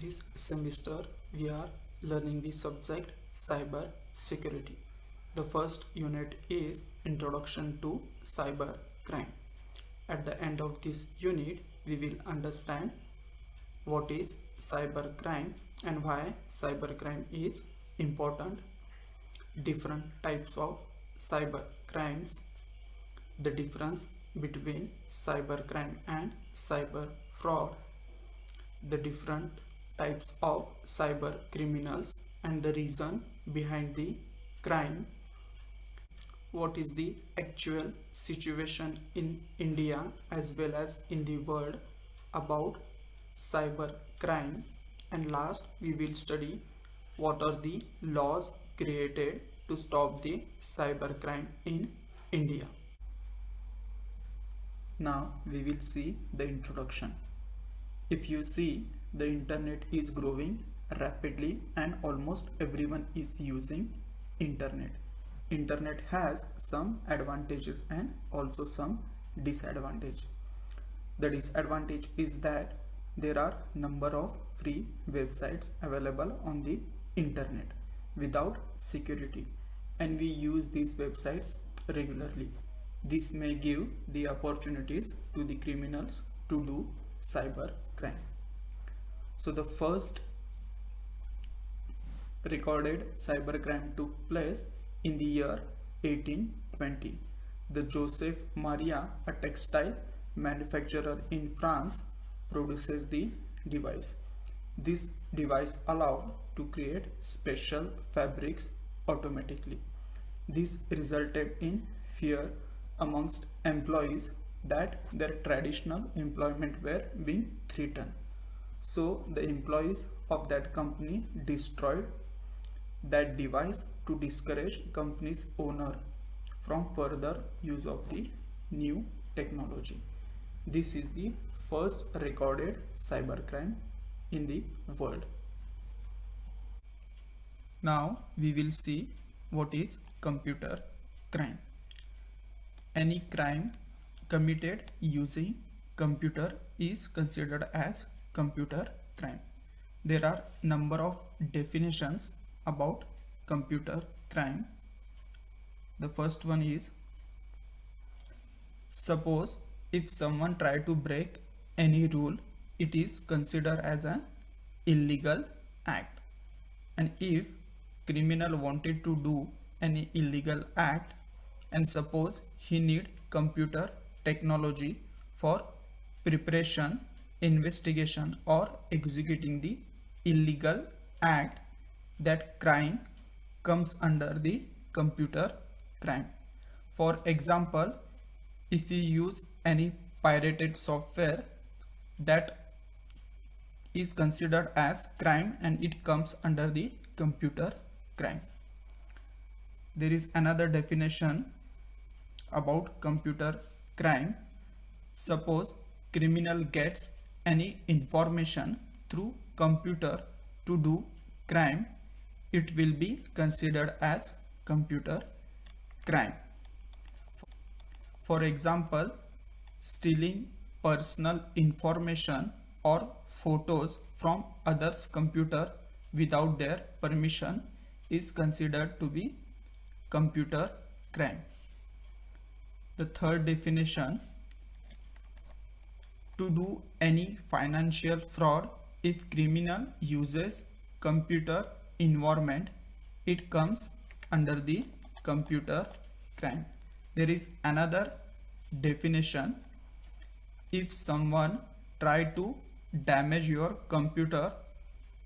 this semester we are learning the subject cyber security. The first unit is introduction to cyber crime. At the end of this unit we will understand what is cyber crime and why cyber crime is important, different types of cyber crimes, the difference between cyber crime and cyber fraud, the different types of cyber criminals and the reason behind the crime, what is the actual situation in India as well as in the world about cyber crime, and last we will study what are the laws created to stop the cyber crime in India. Now we will see the introduction. If you see, the internet is growing rapidly and almost everyone is using internet. Internet has some advantages and also some disadvantage. The disadvantage is that there are number of free websites available on the internet without security, and we use these websites regularly. This may give the opportunities to the criminals to do cyber crime. So the first recorded cyber crime took place in the year 1820. The Joseph Maria, a textile manufacturer in France, produces the device. This device allowed to create special fabrics automatically. This resulted in fear amongst employees that their traditional employment were being threatened. So the employees of that company destroyed that device to discourage company's owner from further use of the new technology. This is the first recorded cybercrime in the world. Now we will see what is computer crime. Any crime committed using computer is considered as computer crime. There are number of definitions about computer crime. The first one is, suppose if someone try to break any rule, it is considered as an illegal act. And if criminal wanted to do any illegal act, and suppose he need computer technology for preparation, investigation or executing the illegal act, that crime comes under the computer crime. For example, if you use any pirated software, that is considered as crime and it comes under the computer crime. There is another definition about computer crime. Suppose criminal gets any information through computer to do crime, it will be considered as computer crime. For example, stealing personal information or photos from others' computer without their permission is considered to be computer crime. The third definition, to do any financial fraud, if criminal uses computer environment, it comes under the computer crime. There is another definition, if someone try to damage your computer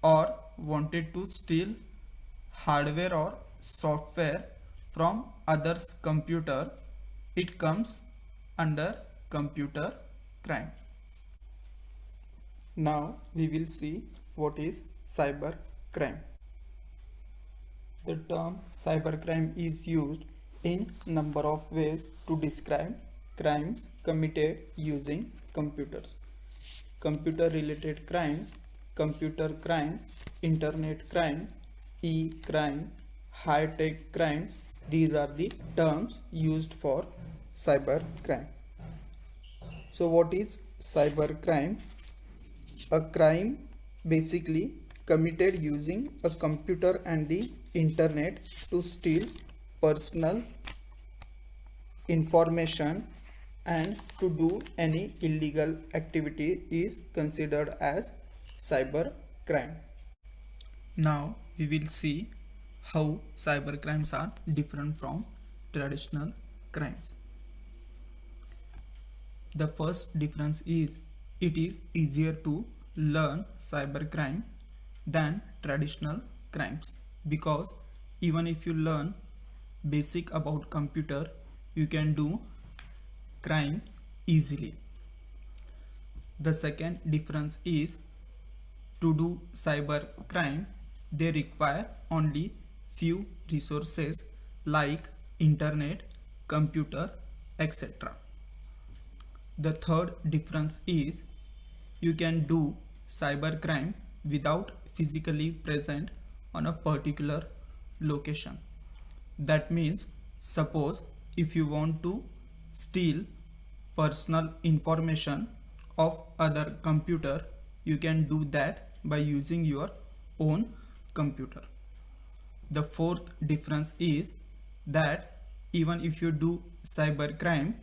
or wanted to steal hardware or software from others' computer, it comes under computer crime. Now we will see what is cyber crime. The term cybercrime is used in number of ways to describe crimes committed using computers. Computer related crime, computer crime, internet crime, e-crime, high-tech crime, these are the terms used for cybercrime. So what is cybercrime? A crime basically committed using a computer and the internet to steal personal information and to do any illegal activity is considered as cyber crime. Now we will see how cyber crimes are different from traditional crimes. The first difference is it is easier to learn cybercrime than traditional crimes, because even if you learn basic about computer, you can do crime easily. The second difference is to do cyber crime they require only few resources like internet, computer, etc. The third difference is you can do cybercrime without physically present on a particular location. That means, suppose if you want to steal personal information of other computer, you can do that by using your own computer. The fourth difference is that even if you do cybercrime,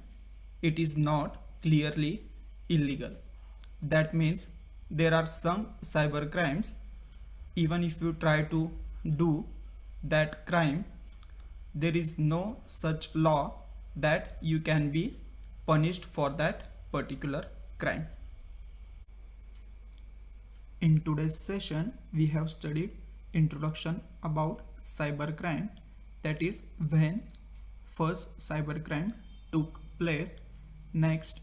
it is not clearly illegal. That means there are some cyber crimes, even if you try to do that crime, there is no such law that you can be punished for that particular crime. In today's session, we have studied introduction about cybercrime, that is when first cybercrime took place. Next,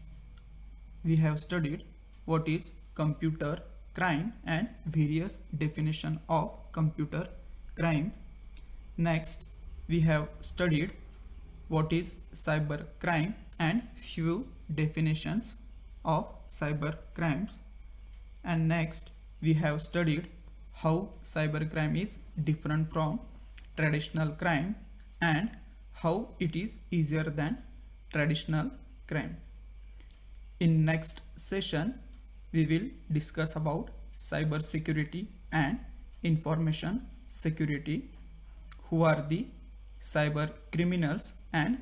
we have studied what is computer crime and various definition of computer crime. Next, we have studied what is cyber crime and few definitions of cyber crimes. And next, we have studied how cyber crime is different from traditional crime and how it is easier than traditional crime. In next session, we will discuss about cyber security and information security, who are the cyber criminals and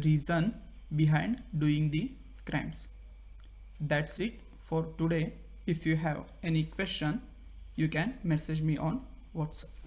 reason behind doing the crimes. That's it for today. If you have any question, you can message me on WhatsApp.